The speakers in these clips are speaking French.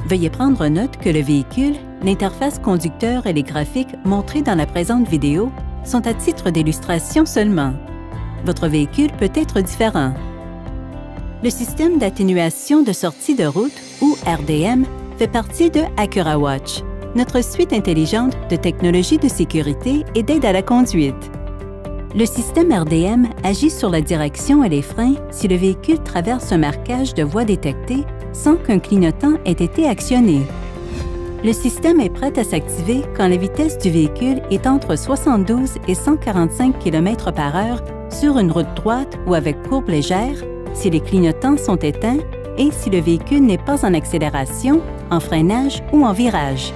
Veuillez prendre note que le véhicule, l'interface conducteur et les graphiques montrés dans la présente vidéo sont à titre d'illustration seulement. Votre véhicule peut être différent. Le système d'atténuation de sortie de route, ou RDM, fait partie de AcuraWatch, notre suite intelligente de technologies de sécurité et d'aide à la conduite. Le système RDM agit sur la direction et les freins si le véhicule traverse un marquage de voie détecté sans qu'un clignotant ait été actionné. Le système est prêt à s'activer quand la vitesse du véhicule est entre 72 et 145 km/h sur une route droite ou avec courbe légère, si les clignotants sont éteints et si le véhicule n'est pas en accélération, en freinage ou en virage.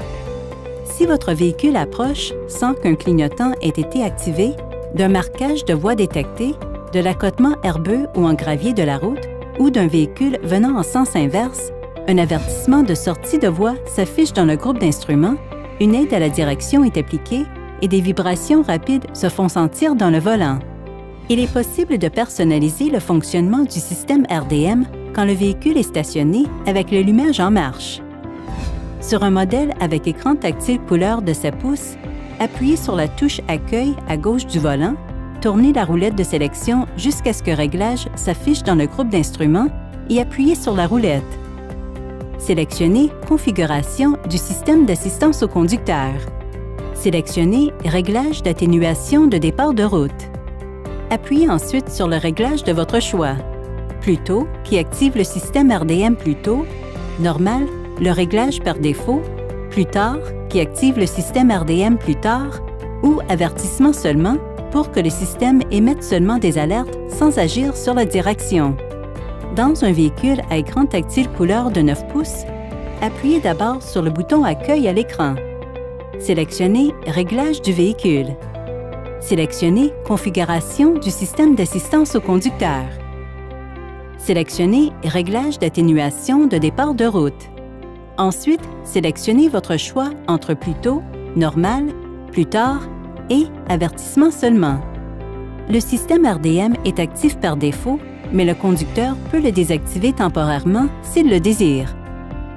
Si votre véhicule approche sans qu'un clignotant ait été activé, d'un marquage de voie détecté, de l'accotement herbeux ou en gravier de la route ou d'un véhicule venant en sens inverse, un avertissement de sortie de voie s'affiche dans le groupe d'instruments, une aide à la direction est appliquée et des vibrations rapides se font sentir dans le volant. Il est possible de personnaliser le fonctionnement du système RDM quand le véhicule est stationné avec l'allumage en marche. Sur un modèle avec écran tactile couleur de 7 pouces, appuyez sur la touche Accueil à gauche du volant, tournez la roulette de sélection jusqu'à ce que Réglage s'affiche dans le groupe d'instruments et appuyez sur la roulette. Sélectionnez Configuration du système d'assistance au conducteur. Sélectionnez Réglage d'atténuation de départ de route. Appuyez ensuite sur le réglage de votre choix. Plus tôt, qui active le système RDM plus tôt, Normal, le réglage par défaut, Plus tard, qui active le système RDM plus tard, ou Avertissement seulement, pour que le système émette seulement des alertes sans agir sur la direction. Dans un véhicule à écran tactile couleur de 9 pouces, appuyez d'abord sur le bouton Accueil à l'écran. Sélectionnez Réglage du véhicule. Sélectionnez Configuration du système d'assistance au conducteur. Sélectionnez Réglage d'atténuation de départ de route. Ensuite, sélectionnez votre choix entre Plus tôt, Normal, Plus tard et Avertissement seulement. Le système RDM est actif par défaut, mais le conducteur peut le désactiver temporairement s'il le désire.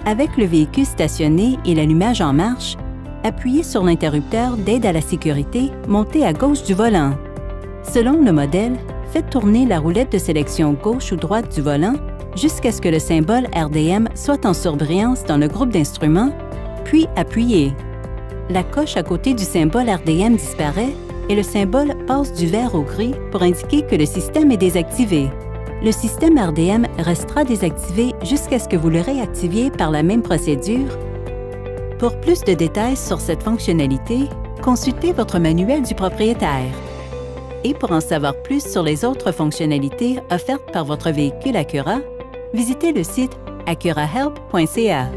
Avec le véhicule stationné et l'allumage en marche, appuyez sur l'interrupteur d'aide à la sécurité monté à gauche du volant. Selon le modèle, faites tourner la roulette de sélection gauche ou droite du volant jusqu'à ce que le symbole RDM soit en surbrillance dans le groupe d'instruments, puis appuyez. La coche à côté du symbole RDM disparaît et le symbole passe du vert au gris pour indiquer que le système est désactivé. Le système RDM restera désactivé jusqu'à ce que vous le réactiviez par la même procédure. Pour plus de détails sur cette fonctionnalité, consultez votre manuel du propriétaire. Et pour en savoir plus sur les autres fonctionnalités offertes par votre véhicule Acura, visitez le site acurahelp.ca.